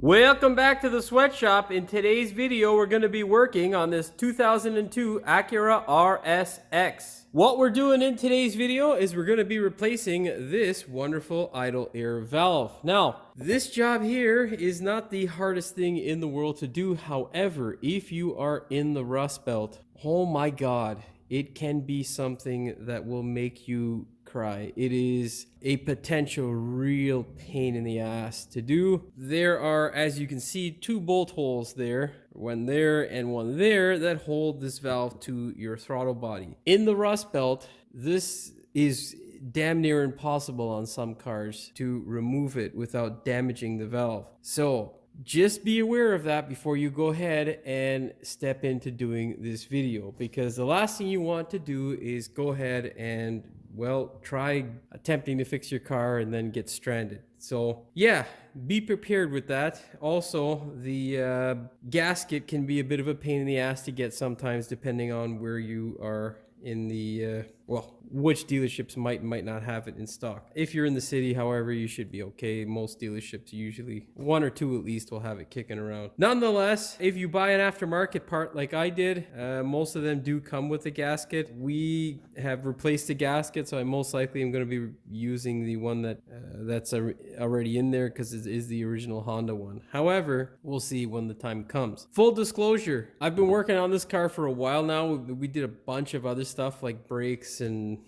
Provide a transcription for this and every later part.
Welcome back to the sweatshop. In today's video, we're going to be working on this 2002 Acura RSX. What we're doing in today's video is we're going to be replacing this wonderful idle air valve. Now, this job here is not the hardest thing in the world to do. However, if you are in the Rust Belt, oh my God, it can be something that will make you cry. It is a potential real pain in the ass to do. There are, as you can see, two bolt holes there, one there and one there, that hold this valve to your throttle body. In the Rust Belt, this is damn near impossible on some cars to remove it without damaging the valve. So just be aware of that before you go ahead and step into doing this video, because the last thing you want to do is go ahead and, well, try attempting to fix your car and then get stranded. So yeah, be prepared with that. Also, the gasket can be a bit of a pain in the ass to get sometimes, depending on where you are in the well, which dealerships might not have it in stock. If you're in the city, however, you should be okay. Most dealerships, usually one or two at least, will have it kicking around. Nonetheless, if you buy an aftermarket part like I did, most of them do come with a gasket. We have replaced the gasket, so I most likely am going to be using the one that's already in there, because it is the original Honda one. However, we'll see when the time comes. Full disclosure, I've been working on this car for a while now. We did a bunch of other stuff like brakes and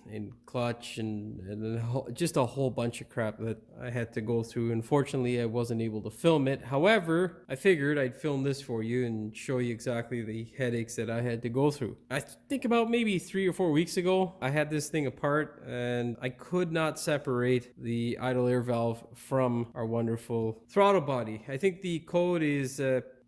clutch and just a whole bunch of crap that I had to go through. Unfortunately, I wasn't able to film it. However, I figured I'd film this for you and show you exactly the headaches that I had to go through. I think about maybe 3 or 4 weeks ago, I had this thing apart and I could not separate the idle air valve from our wonderful throttle body. I think the code is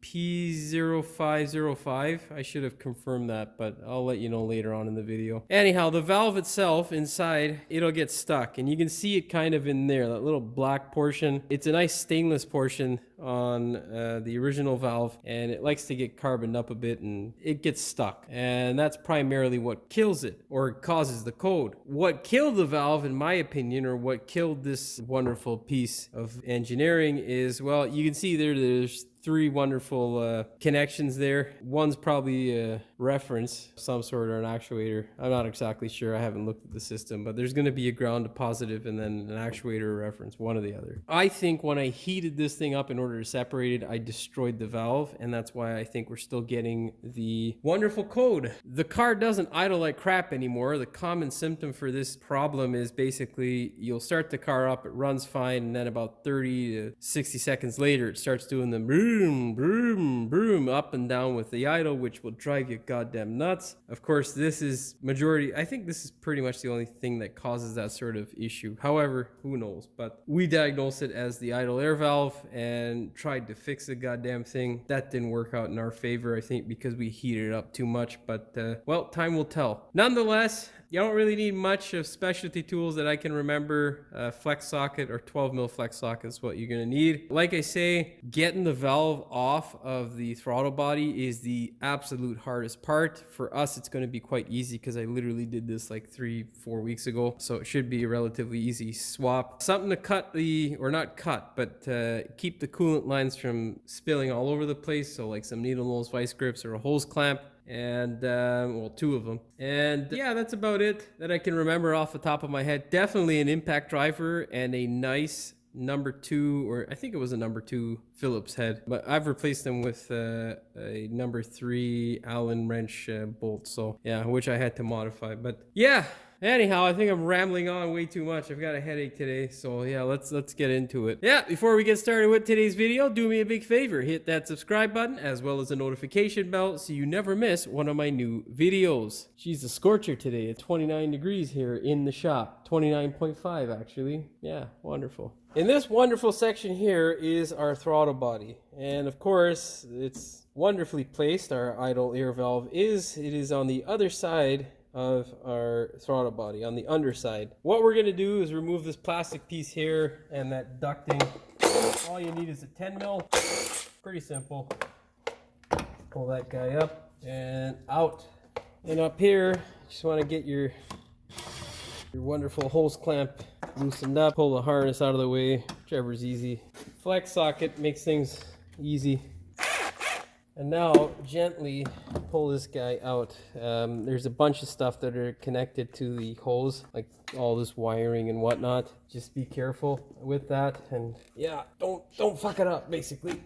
P0505. I should have confirmed that, but I'll let you know later on in the video. Anyhow, the valve itself inside, it'll get stuck, and you can see it kind of in there, that little black portion. It's a nice stainless portion on the original valve, and it likes to get carboned up a bit and it gets stuck, and that's primarily what kills it or causes the code. What killed the valve, in my opinion, or what killed this wonderful piece of engineering is, well, you can see there's 3 wonderful connections there. One's probably a reference, some sort, or an actuator. I'm not exactly sure. I haven't looked at the system, but there's going to be a ground to positive and then an actuator or reference, one or the other. I think when I heated this thing up in order to separate it, I destroyed the valve, and that's why I think we're still getting the wonderful code. The car doesn't idle like crap anymore. The common symptom for this problem is basically you'll start the car up, it runs fine, and then about 30 to 60 seconds later, it starts doing the broom, broom, broom up and down with the idle, which will drive you goddamn nuts. Of course, this is I think this is pretty much the only thing that causes that sort of issue. However, who knows? But we diagnosed it as the idle air valve and tried to fix the goddamn thing. That didn't work out in our favor, I think, because we heated it up too much, but well, time will tell. Nonetheless, you don't really need much of specialty tools that I can remember. Flex socket or 12mm flex socket is what you're going to need. Like I say, getting the valve off of the throttle body is the absolute hardest part. For us, it's going to be quite easy because I literally did this like 3-4 weeks ago. So it should be a relatively easy swap. Something to cut or not cut, but keep the coolant lines from spilling all over the place. So like some needle nose vice grips or a hose clamp. And well, 2 of them, and yeah, that's about it that I can remember off the top of my head. Definitely an impact driver and a nice number 2, or I think it was a number 2 Phillips head, but I've replaced them with a number 3 Allen wrench bolt, so yeah, which I had to modify. But yeah, anyhow, I think I'm rambling on way too much. I've got a headache today, so yeah, let's get into it. Yeah, before we get started with today's video, do me a big favor. Hit that subscribe button as well as the notification bell so you never miss one of my new videos. She's a scorcher today. It's 29 degrees here in the shop. 29.5 actually. Yeah, wonderful. In this wonderful section here is our throttle body. And of course, it's wonderfully placed. Our idle air valve is. It is on the other side of our throttle body, on the underside. What we're gonna do is remove this plastic piece here and that ducting. All you need is a 10mm. Pretty simple. Pull that guy up and out. And up here, just wanna get your wonderful hose clamp loosened up. Pull the harness out of the way, whichever's easy. Flex socket makes things easy. And now gently pull this guy out. There's a bunch of stuff that are connected to the hose, like all this wiring and whatnot. Just be careful with that, and yeah, don't fuck it up, basically.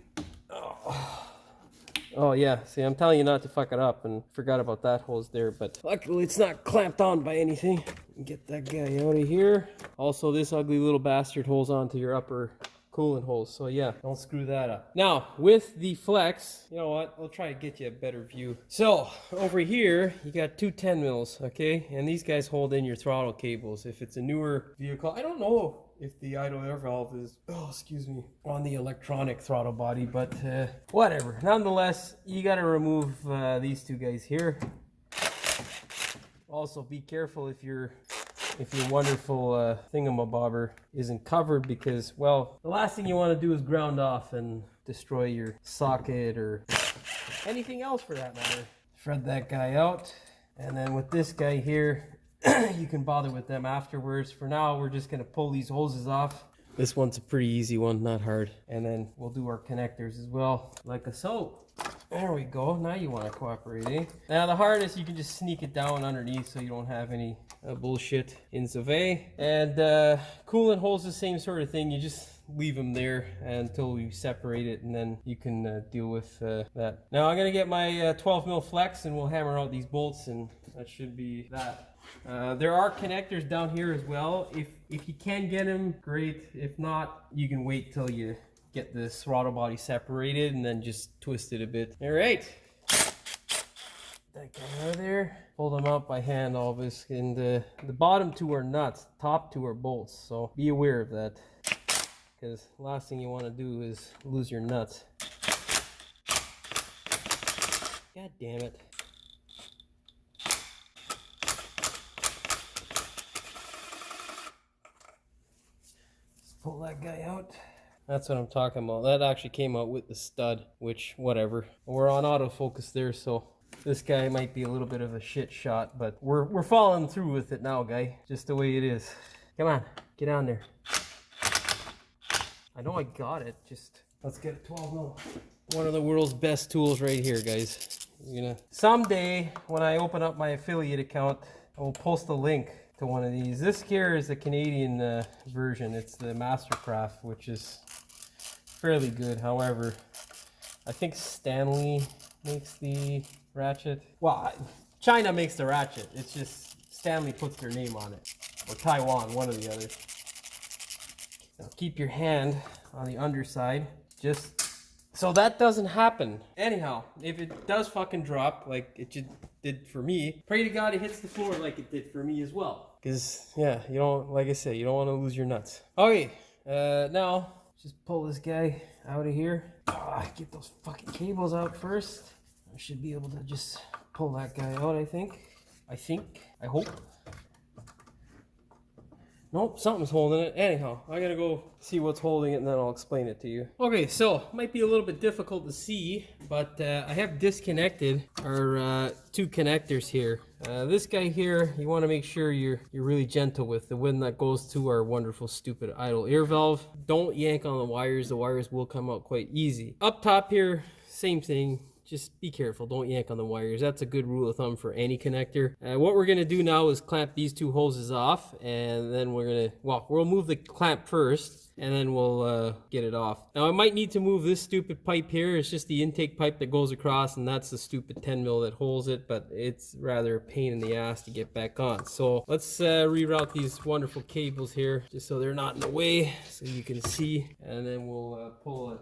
Oh yeah, see, I'm telling you not to fuck it up, and forgot about that hose there, but luckily it's not clamped on by anything. Get that guy out of here. Also, this ugly little bastard holds on to your upper coolant hose, so yeah, don't screw that up. Now with the flex, you know what, I'll try to get you a better view. So over here you got two 10 mils, okay, and these guys hold in your throttle cables. If it's a newer vehicle, I don't know if the idle air valve is, oh excuse me, on the electronic throttle body, but whatever. Nonetheless, you got to remove these two guys here. Also be careful if your wonderful thingamabobber isn't covered, because, well, the last thing you want to do is ground off and destroy your socket or anything else for that matter. Shred that guy out, and then with this guy here, you can bother with them afterwards. For now, we're just going to pull these hoses off. This one's a pretty easy one, not hard. And then we'll do our connectors as well, like so. There we go. Now you want to cooperate, eh? Now the harness, you can just sneak it down underneath so you don't have any bullshit in the way. And coolant holes, the same sort of thing. You just leave them there until you separate it, and then you can deal with that. Now I'm gonna get my 12 mil flex, and we'll hammer out these bolts, and that should be that. There are connectors down here as well. If you can get them, great. If not, you can wait till you get the throttle body separated and then just twist it a bit. All right, that guy out of there. Pull them out by hand, all this. And the bottom two are nuts, top two are bolts, so be aware of that, because the last thing you want to do is lose your nuts. God damn it. Pull that guy out. That's what I'm talking about. That actually came out with the stud, which, whatever. We're on autofocus there, so this guy might be a little bit of a shit shot, but we're following through with it now, guy. Just the way it is. Come on, get on there. I know I got it. Just let's get a 12 mil. One of the world's best tools right here, guys. Someday when I open up my affiliate account, I will post a link to one of these. This here is the Canadian version. It's the Mastercraft, which is fairly good. However, I think Stanley makes the ratchet. Well, China makes the ratchet. It's just Stanley puts their name on it, or Taiwan, one or the other. Now keep your hand on the underside, just so that doesn't happen. Anyhow, if it does fucking drop like it just did for me, pray to God it hits the floor like it did for me as well. Because, yeah, you don't, like I said, you don't want to lose your nuts. Okay, now just pull this guy out of here. Get those fucking cables out first. I should be able to just pull that guy out, I think. I hope. Nope, something's holding it. Anyhow, I gotta go see what's holding it, and then I'll explain it to you. Okay, so might be a little bit difficult to see, but I have disconnected our two connectors here. This guy here, you want to make sure you're really gentle with the one that goes to our wonderful stupid idle air valve. Don't yank on the wires. The wires will come out quite easy. Up top here, same thing. Just be careful, don't yank on the wires. That's a good rule of thumb for any connector. What we're gonna do now is clamp these two hoses off, and then we'll move the clamp first, and then we'll get it off. Now I might need to move this stupid pipe here. It's just the intake pipe that goes across, and that's the stupid 10 mil that holds it, but it's rather a pain in the ass to get back on. So let's reroute these wonderful cables here, just so they're not in the way, so you can see, and then we'll pull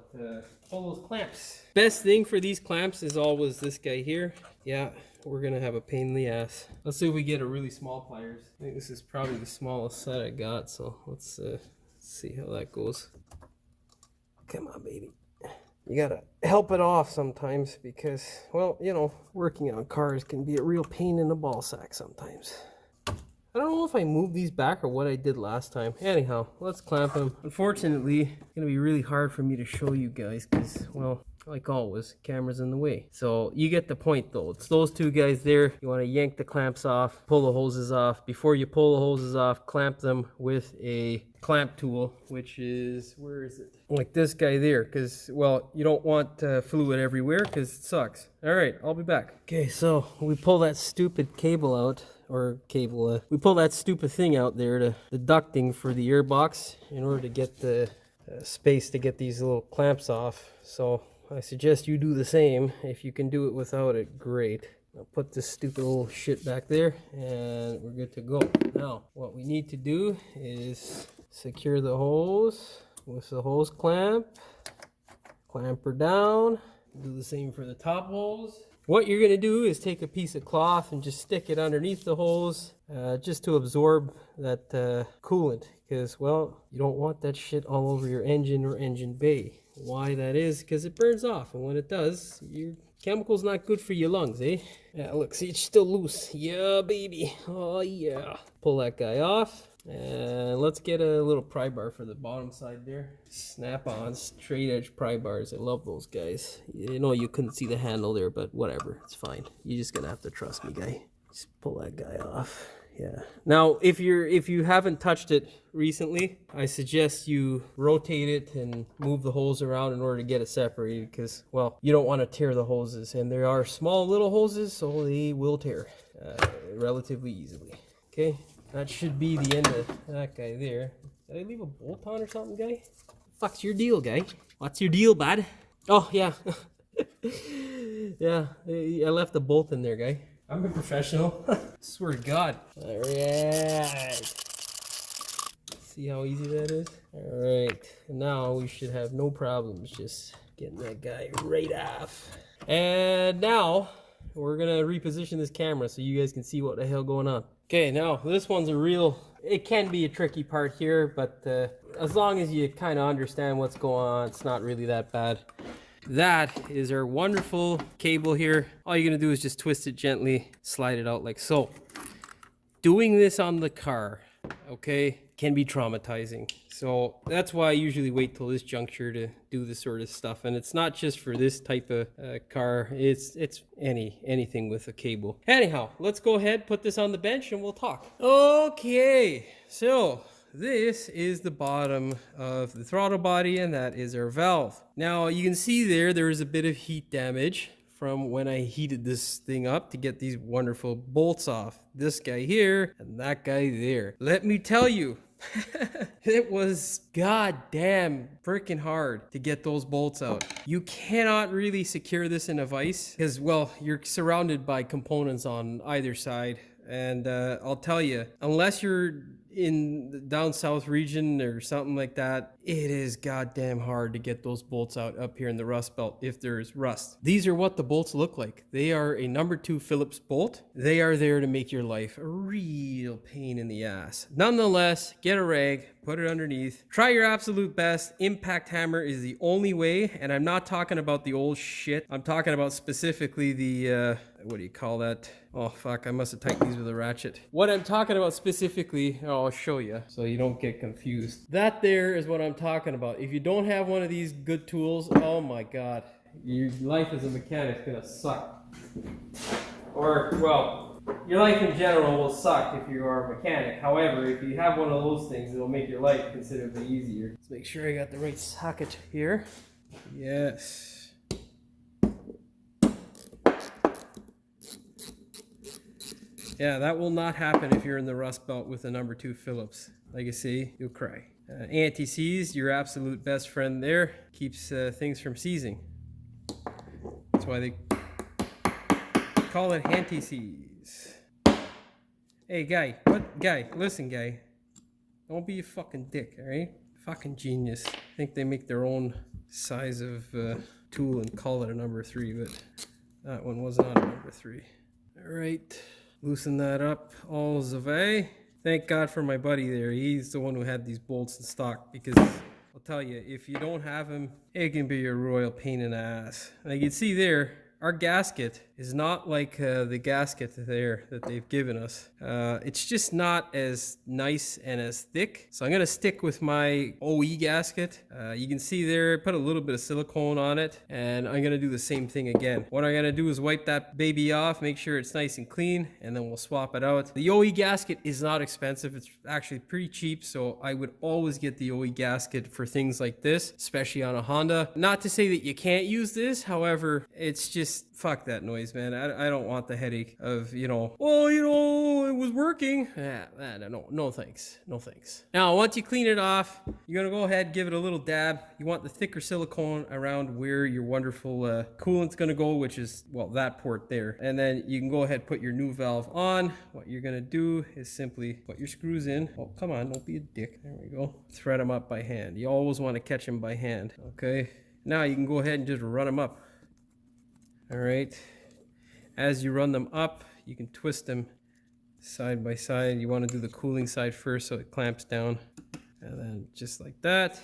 those clamps. Best thing for these clamps is always this guy here. Yeah, we're gonna have a pain in the ass. Let's see if we get a really small pliers. I think this is probably the smallest set I got, so let's see how that goes. Come on, baby. You gotta help it off sometimes because, well, you know, working on cars can be a real pain in the ball sack sometimes. I don't know if I moved these back or what I did last time. Anyhow, let's clamp them. Unfortunately, it's gonna be really hard for me to show you guys because, well, like always, camera's in the way. So you get the point though. It's those two guys there. You want to yank the clamps off, pull the hoses off. Before you pull the hoses off, clamp them with a clamp tool, which is, where is it? Like this guy there, because, well, you don't want fluid everywhere because it sucks. All right, I'll be back. Okay, so we pull that stupid cable out. We pull that stupid thing out there, the ducting for the airbox, in order to get the space to get these little clamps off. So I suggest you do the same. If you can do it without it, great. I'll put this stupid little shit back there and we're good to go. Now, what we need to do is secure the hose with the hose clamp, clamp her down, do the same for the top hose. What you're going to do is take a piece of cloth and just stick it underneath the hose just to absorb that coolant, because, well, you don't want that shit all over your engine or engine bay. Why that is, because it burns off, and when it does, your chemical's not good for your lungs, eh? Yeah, look, see, it's still loose. Yeah, baby. Oh, yeah. Pull that guy off. And let's get a little pry bar for the bottom side there. Snap-on straight edge pry bars. I love those guys. You know you couldn't see the handle there, but whatever, it's fine. You're just gonna have to trust me, guy. Just pull that guy off. Yeah. Now, if you haven't touched it recently, I suggest you rotate it and move the hose around in order to get it separated, because, well, you don't want to tear the hoses, and there are small little hoses, so they will tear relatively easily. Okay. That should be the end of that guy there. Did I leave a bolt on or something, guy? Fuck's your deal, guy? What's your deal, bud? Oh, yeah. Yeah, I left the bolt in there, guy. I'm a professional. Swear to God. All right. See how easy that is? All right. Now we should have no problems just getting that guy right off. And now we're going to reposition this camera so you guys can see what the hell going on. Okay, now this one's it can be a tricky part here, but as long as you kind of understand what's going on, it's not really that bad. That is our wonderful cable here. All you're gonna do is just twist it gently, slide it out like so. Doing this on the car, okay, can be traumatizing. So that's why I usually wait till this juncture to do this sort of stuff. And it's not just for this type of car, it's anything with a cable. Anyhow, let's go ahead, put this on the bench and we'll talk. Okay, so this is the bottom of the throttle body, and that is our valve. Now you can see there is a bit of heat damage from when I heated this thing up to get these wonderful bolts off. This guy here and that guy there. Let me tell you, it was goddamn freaking hard to get those bolts out. You cannot really secure this in a vise because, well, you're surrounded by components on either side. And I'll tell you, unless you're in the down south region or something like that, it is goddamn hard to get those bolts out up here in the rust belt if there's rust. These are what the bolts look like. They are a number 2 Phillips bolt. They are there to make your life a real pain in the ass. Nonetheless, get a rag, put it underneath. Try your absolute best. Impact hammer is the only way, and I'm not talking about the old shit. I'm talking about specifically the what do you call that? Oh fuck, I must have tightened these with a ratchet. What I'm talking about specifically, I'll show you so you don't get confused. That there is what I'm talking about. If you don't have one of these good tools, oh my god, your life as a mechanic is gonna suck. Or, well, your life in general will suck if you are a mechanic. However, if you have one of those things, it'll make your life considerably easier. Let's make sure I got the right socket here. Yes. Yeah, that will not happen if you're in the rust belt with a number 2 Phillips. Like I say, you'll cry. Anti-seize, your absolute best friend there, keeps things from seizing. That's why they call it anti-seize. Hey, guy, listen, guy. Don't be a fucking dick, alright? Fucking genius. I think they make their own size of tool and call it a number 3, but that one was not a number 3. Alright. Loosen that up all the way. Thank God for my buddy there. He's the one who had these bolts in stock, because I'll tell you, if you don't have them, it can be a royal pain in the ass. Like you can see there, our gasket is not like the gasket there that they've given us. It's just not as nice and as thick. So I'm going to stick with my OE gasket. You can see there, I put a little bit of silicone on it, and I'm going to do the same thing again. What I'm going to do is wipe that baby off, make sure it's nice and clean, and then we'll swap it out. The OE gasket is not expensive. It's actually pretty cheap, so I would always get the OE gasket for things like this, especially on a Honda. Not to say that you can't use this, however, it's just fuck that noise, man. I don't want the headache of, you know, well, you know, it was working. No thanks. No thanks. Now, once you clean it off, you're gonna go ahead, give it a little dab. You want the thicker silicone around where your wonderful coolant's gonna go, which is, well, that port there. And then you can go ahead, put your new valve on. What you're gonna do is simply put your screws in. Oh, come on, don't be a dick. There we go. Thread them up by hand. You always want to catch them by hand. Okay. Now you can go ahead and just run them up. All right. As you run them up, you can twist them side by side. You want to do the cooling side first so it clamps down. And then just like that.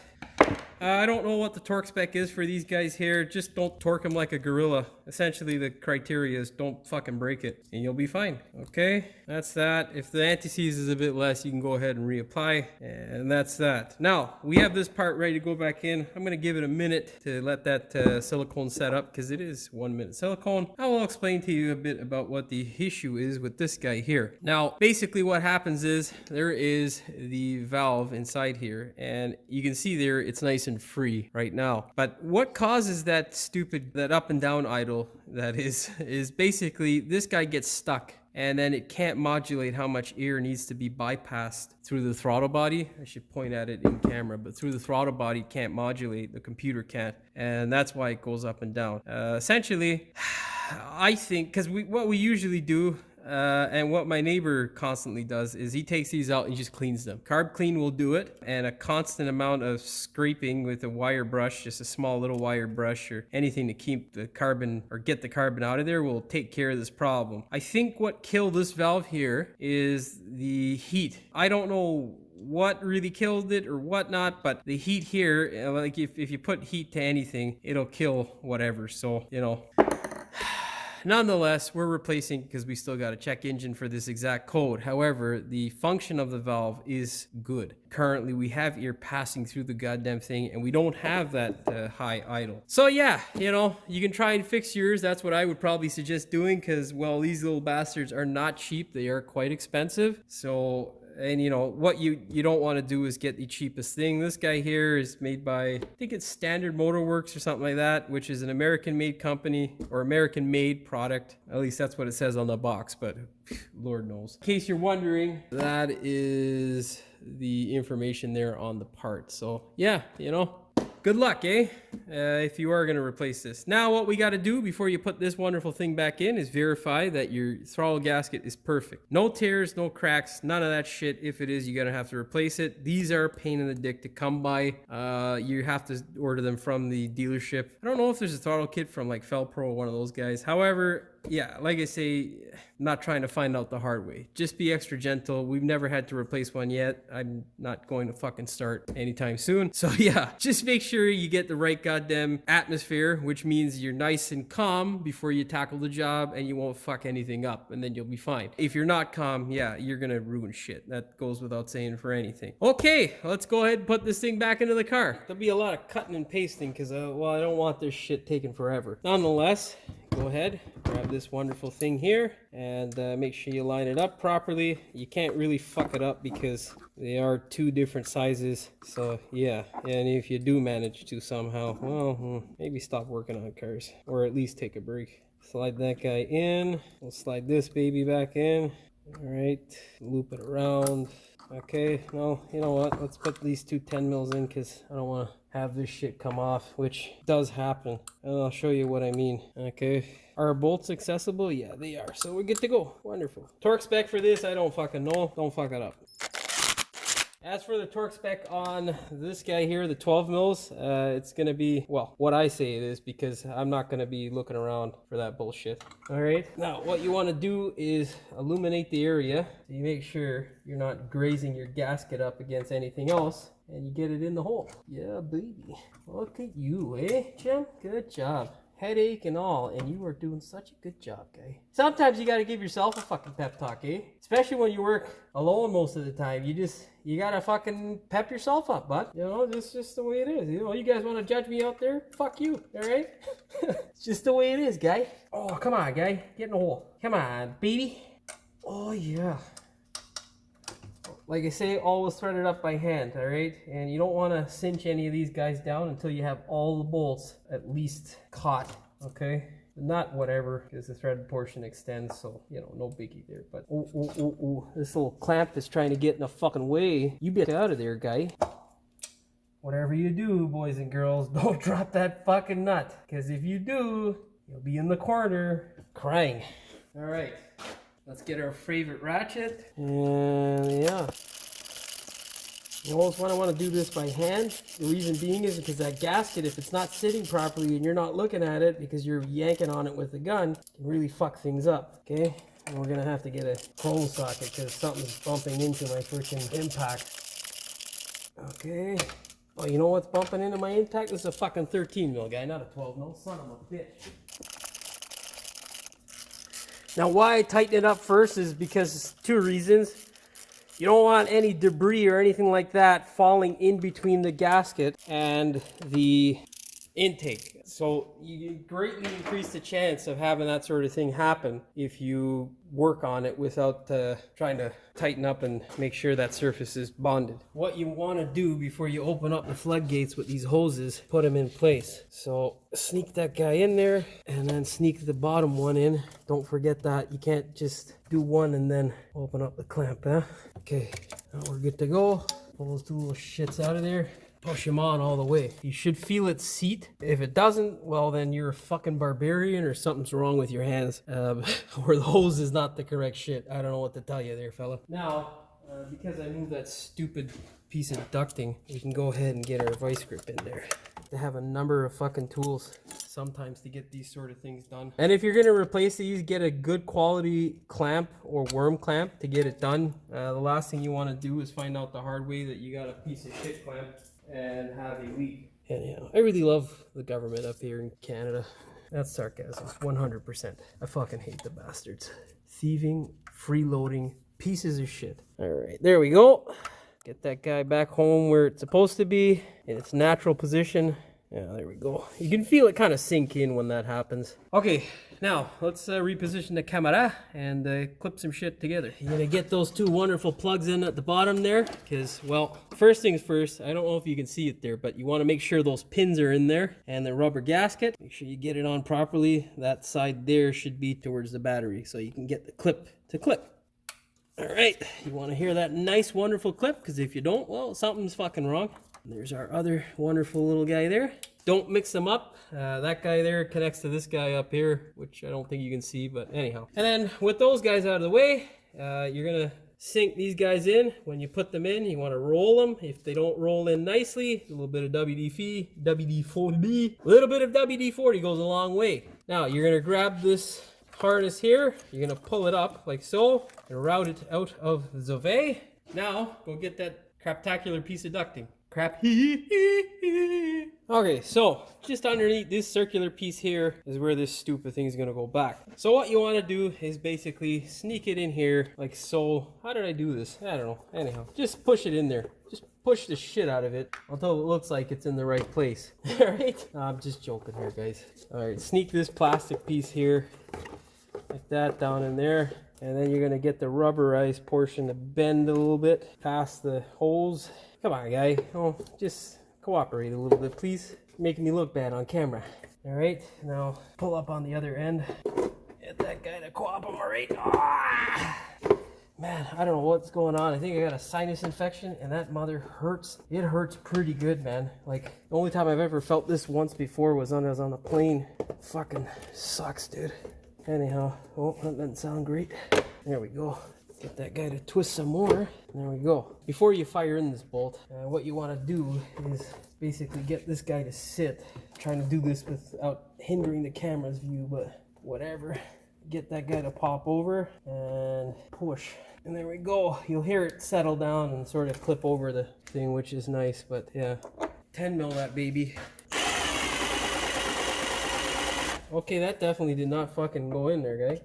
I don't know what the torque spec is for these guys here. Just don't torque them like a gorilla. Essentially, the criteria is don't fucking break it and you'll be fine. Okay, that's that. If the anti-seize is a bit less, you can go ahead and reapply. And that's that. Now, we have this part ready to go back in. I'm going to give it a minute to let that silicone set up because it is 1 minute silicone. I will explain to you a bit about what the issue is with this guy here. Now, basically what happens is there is the valve inside here and you can see there it's nice and free right now. But what causes that up and down idle that is basically this guy gets stuck and then it can't modulate how much air needs to be bypassed through the throttle body. I should point at it in camera, but through the throttle body it can't modulate, the computer can't, and that's why it goes up and down. Essentially, I think, because what we usually do and what my neighbor constantly does is he takes these out and just cleans them. Carb Clean will do it, and a constant amount of scraping with a wire brush, just a small little wire brush or anything to keep the carbon or get the carbon out of there will take care of this problem. I think what killed this valve here is the heat. I don't know what really killed it or whatnot, but the heat here, like if you put heat to anything, it'll kill whatever. So, you know, nonetheless, we're replacing because we still got a check engine for this exact code. However, the function of the valve is good. Currently, we have air passing through the goddamn thing and we don't have that high idle. So yeah, you know, you can try and fix yours. That's what I would probably suggest doing because, well, these little bastards are not cheap. They are quite expensive. So, and you know, what you don't want to do is get the cheapest thing. This guy here is made by, I think it's Standard Motorworks or something like that, which is an American-made company or American-made product. At least that's what it says on the box, but Lord knows. In case you're wondering, that is the information there on the part. So yeah, you know, good luck, eh? If you are going to replace this. Now, what we got to do before you put this wonderful thing back in is verify that your throttle gasket is perfect. No tears, no cracks, none of that shit. If it is, you're going to have to replace it. These are a pain in the dick to come by. You have to order them from the dealership. I don't know if there's a throttle kit from like Felpro or one of those guys. However, yeah, like I say, I'm not trying to find out the hard way. Just be extra gentle. We've never had to replace one yet. I'm not going to fucking start anytime soon. So yeah, just make sure you get the right goddamn atmosphere, which means you're nice and calm before you tackle the job and you won't fuck anything up and then you'll be fine. If you're not calm, yeah, you're gonna ruin shit. That goes without saying for anything. Okay, let's go ahead and put this thing back into the car. There'll be a lot of cutting and pasting because, well, I don't want this shit taking forever. Nonetheless, go ahead, grab this wonderful thing here and make sure you line it up properly. You can't really fuck it up because they are two different sizes. So yeah, and if you do manage to somehow, well, maybe stop working on cars or at least take a break. Slide that guy in. We'll slide this baby back in. All right, loop it around. Okay, no, you know what? Let's put these two 10 mils in because I don't want to have this shit come off, which does happen. And I'll show you what I mean. Okay, are bolts accessible? Yeah, they are. So we're good to go. Wonderful. Torque spec for this, I don't fucking know. Don't fuck it up. As for the torque spec on this guy here, the 12 mils, it's going to be, well, what I say it is because I'm not going to be looking around for that bullshit. All right. Now, what you want to do is illuminate the area. So you make sure you're not grazing your gasket up against anything else and you get it in the hole. Yeah, baby. Look at you, eh, Jim? Good job. headache and all, and you are doing such a good job, guy. Sometimes you gotta give yourself a fucking pep talk, eh? Especially when you work alone most of the time. You gotta fucking pep yourself up, bud. You know, this is just the way it is. You know, you guys wanna judge me out there? Fuck you, alright? It's just the way it is, guy. Oh, come on, guy. Get in the hole. Come on, baby. Oh, yeah. Like I say, always thread it up by hand, alright? And you don't want to cinch any of these guys down until you have all the bolts at least caught, okay? Not whatever, because the threaded portion extends, so, you know, no biggie there. But, this little clamp is trying to get in the fucking way. You get out of there, guy. Whatever you do, boys and girls, don't drop that fucking nut. Because if you do, you'll be in the corner crying. Alright. Let's get our favorite ratchet. And yeah. You always want to do this by hand. The reason being is because that gasket, if it's not sitting properly and you're not looking at it because you're yanking on it with the gun, can really fuck things up. Okay? And we're going to have to get a chrome socket because something's bumping into my freaking impact. Okay. Oh, you know what's bumping into my impact? This is a fucking 13 mil guy, not a 12 mil. Son of a bitch. Now why I tighten it up first is because two reasons. You don't want any debris or anything like that falling in between the gasket and the intake. So you greatly increase the chance of having that sort of thing happen if you work on it without trying to tighten up and make sure that surface is bonded. What you want to do before you open up the floodgates with these hoses, put them in place. So sneak that guy in there and then sneak the bottom one in. Don't forget that. You can't just do one and then open up the clamp, huh? Okay, now we're good to go. Pull those two little shits out of there. Push them on all the way. You should feel it seat. If it doesn't, well then you're a fucking barbarian or something's wrong with your hands. Or the hose is not the correct shit. I don't know what to tell you there, fella. Now, because I moved that stupid piece of ducting, we can go ahead and get our vice grip in there. They have a number of fucking tools sometimes to get these sort of things done. And if you're gonna replace these, get a good quality clamp or worm clamp to get it done. The last thing you wanna do is find out the hard way that you got a piece of shit clamp and have a leak. And you know, I really love the government up here in Canada. That's sarcasm, 100%. I fucking hate the bastards. Thieving, freeloading, pieces of shit. All right, there we go. Get that guy back home where it's supposed to be, in its natural position. Yeah, there we go. You can feel it kind of sink in when that happens. Okay, now let's reposition the camera and clip some shit together. You're gonna get those two wonderful plugs in at the bottom there, because, well, first things first, I don't know if you can see it there, but you want to make sure those pins are in there, and the rubber gasket, make sure you get it on properly. That side there should be towards the battery, so you can get the clip to clip. All right, you want to hear that nice, wonderful clip, because if you don't, well, something's fucking wrong. There's our other wonderful little guy there. Don't mix them up. That guy there connects to this guy up here, which I don't think you can see, but anyhow. And then with those guys out of the way, you're gonna sink these guys in. When you put them in, you want to roll them. If they don't roll in nicely, a little bit of WD-40, a little bit of WD-40 goes a long way. Now you're gonna grab this harness here. You're gonna pull it up like so and route it out of the way. Now go get that craptacular piece of ducting. Crap. Okay, so just underneath this circular piece here is where this stupid thing is gonna go back. So what you want to do is basically sneak it in here like so. How did I do this? I don't know. Anyhow, just push it in there. Just push the shit out of it until it looks like it's in the right place. All right? I'm just joking here, guys. All right, sneak this plastic piece here like that down in there. And then you're gonna get the rubberized portion to bend a little bit past the holes. Come on, guy. Oh, just cooperate a little bit, please. You're making me look bad on camera. All right, now pull up on the other end. Get that guy to cooperate. Ah! Man, I don't know what's going on. I think I got a sinus infection, and that mother hurts. It hurts pretty good, man. Like, the only time I've ever felt this once before was when I was on the plane. Fucking sucks, dude. Anyhow, oh, that doesn't sound great. There we go. Get that guy to twist some more. There we go. Before you fire in this bolt, what you want to do is basically get this guy to sit. I'm trying to do this without hindering the camera's view, but whatever. Get that guy to pop over and push. And there we go. You'll hear it settle down and sort of clip over the thing, which is nice, but yeah. 10 mil that baby. Okay, that definitely did not fucking go in there, guy.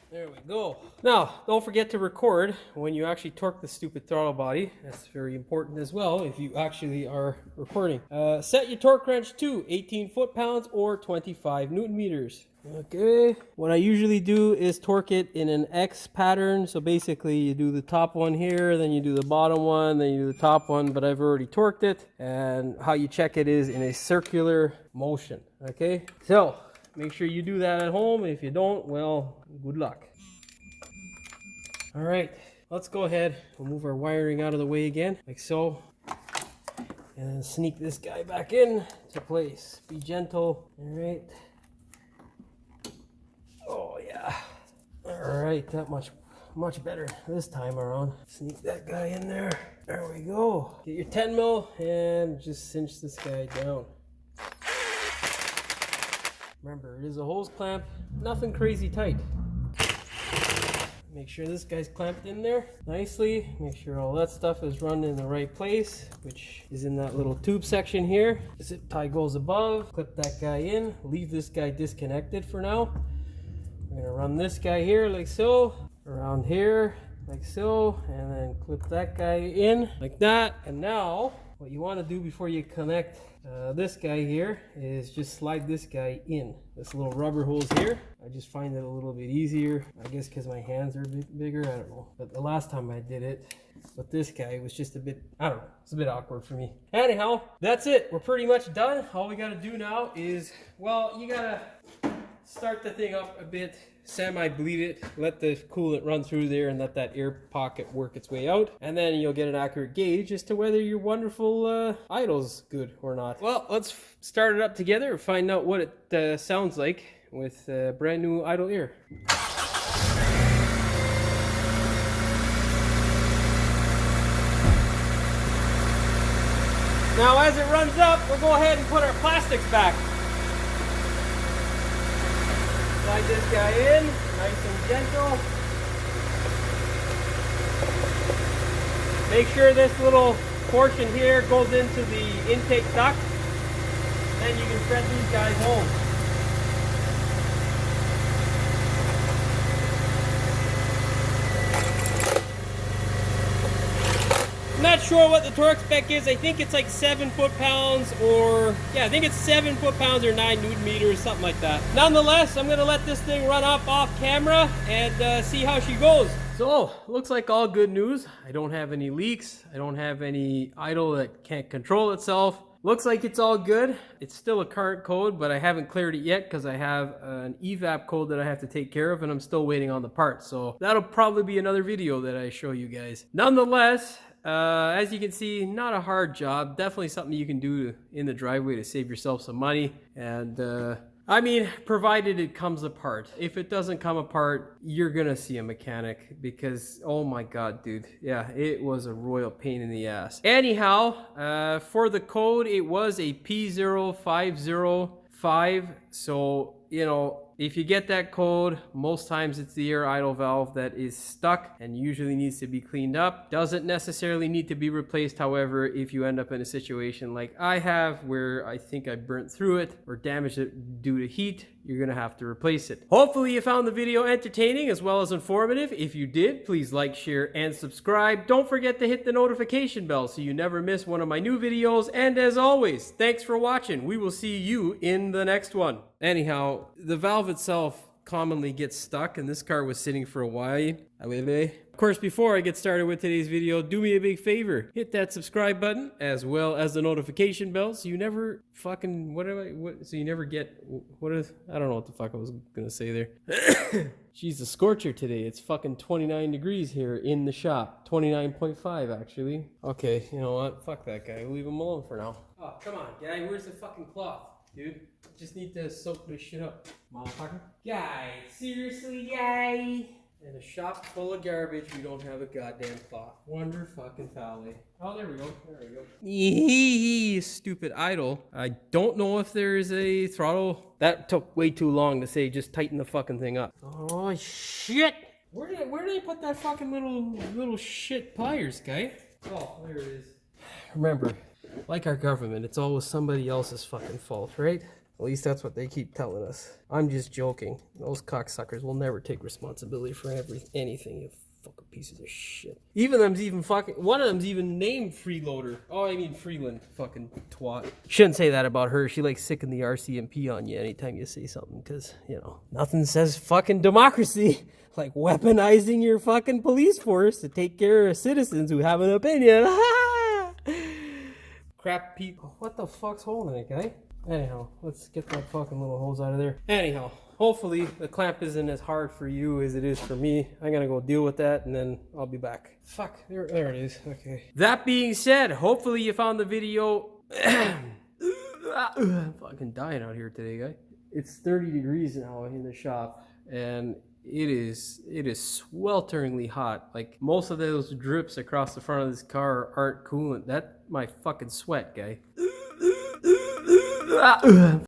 There we go. Now, don't forget to record when you actually torque the stupid throttle body. That's very important as well if you actually are recording. Set your torque wrench to 18 foot-pounds or 25 newton meters. Okay. What I usually do is torque it in an X pattern. So basically you do the top one here, then you do the bottom one, then you do the top one, but I've already torqued it. And how you check it is in a circular motion. Okay. So make sure you do that at home. If you don't, well, good luck. All right, let's go ahead. We'll move our wiring out of the way again, like so. And then sneak this guy back in to place. Be gentle. All right. Oh, yeah. All right, that much better this time around. Sneak that guy in there. There we go. Get your 10 mil and just cinch this guy down. Remember, it is a hose clamp, nothing crazy tight. Make sure this guy's clamped in there nicely. Make sure all that stuff is run in the right place, which is in that little tube section here. Zip tie goes above. Clip that guy in. Leave this guy disconnected for now. We're gonna run this guy here like so, around here like so, and then clip that guy in like that. And now what you want to do before you connect this guy here is just slide this guy in. This little rubber holes here. I just find it a little bit easier. I guess because my hands are a bit bigger. I don't know. But the last time I did it with this guy was just a bit, I don't know. It's a bit awkward for me. Anyhow, that's it. We're pretty much done. All we got to do now is, well, you got to start the thing up a bit. Semi-bleed it, let the coolant run through there and let that air pocket work its way out, and then you'll get an accurate gauge as to whether your wonderful idle's good or not. Well, let's start it up together and find out what it sounds like with brand new idle air. Now as it runs up, we'll go ahead and put our plastics back. Slide this guy in, nice and gentle. Make sure this little portion here goes into the intake duct. Then you can thread these guys home. I'm not sure what the torque spec is. I think it's like 7 foot-pounds or, yeah, I think it's 7 foot-pounds or 9 newton meters, something like that. Nonetheless, I'm gonna let this thing run up off camera and see how she goes. So, looks like all good news. I don't have any leaks. I don't have any idle that can't control itself. Looks like it's all good. It's still a current code, but I haven't cleared it yet because I have an evap code that I have to take care of and I'm still waiting on the parts. So that'll probably be another video that I show you guys. Nonetheless, as you can see, not a hard job. Definitely something you can do in the driveway to save yourself some money. And I mean, provided it comes apart. If it doesn't come apart, you're gonna see a mechanic because, oh my god, dude. Yeah, it was a royal pain in the ass. Anyhow, for the code, it was a P0505. So, you know, if you get that code, most times it's the air idle valve that is stuck and usually needs to be cleaned up. Doesn't necessarily need to be replaced, however, if you end up in a situation like I have where I think I burnt through it or damaged it due to heat, you're gonna have to replace it. Hopefully you found the video entertaining as well as informative. If you did, please like, share, and subscribe. Don't forget to hit the notification bell so you never miss one of my new videos. And as always, thanks for watching. We will see you in the next one. Anyhow, the valve itself commonly gets stuck and this car was sitting for a while. Of course, before I get started with today's video, do me a big favor. Hit that subscribe button as well as the notification bell so you never fucking, so you never get, I don't know what the fuck I was gonna say there. She's a scorcher today. It's fucking 29 degrees here in the shop. 29.5 actually. Okay, you know what? Fuck that guy. We'll leave him alone for now. Oh, come on, guy. Where's the fucking cloth? Dude, just need to soak this shit up. Motherfucker. Guy, seriously, guy? In a shop full of garbage, we don't have a goddamn cloth. Wonder fucking Fowley. Oh, there we go. There we go. Yee, stupid idle. I don't know if there's a throttle. That took way too long to say just tighten the fucking thing up. Oh, shit. Where did I put that fucking little shit pliers, guy? Oh, there it is. Remember, like our government, it's always somebody else's fucking fault, right? At least that's what they keep telling us. I'm just joking. Those cocksuckers will never take responsibility for anything, you fucking pieces of shit. One of them's even named Freeloader. Oh, I mean Freeland. Fucking twat. Shouldn't say that about her. She likes sicking the RCMP on you anytime you say something, because, you know, nothing says fucking democracy like weaponizing your fucking police force to take care of citizens who have an opinion. Crap people. What the fuck's holding it, guy? Anyhow, let's get that fucking little hose out of there. Anyhow, hopefully the clamp isn't as hard for you as it is for me. I'm gonna go deal with that and then I'll be back. Fuck, there it is. Okay. That being said, hopefully you found the video. I'm fucking dying out here today, guy. It's 30 degrees now in the shop and it is swelteringly hot. Like, most of those drips across the front of this car aren't coolant. That's my fucking sweat, guy.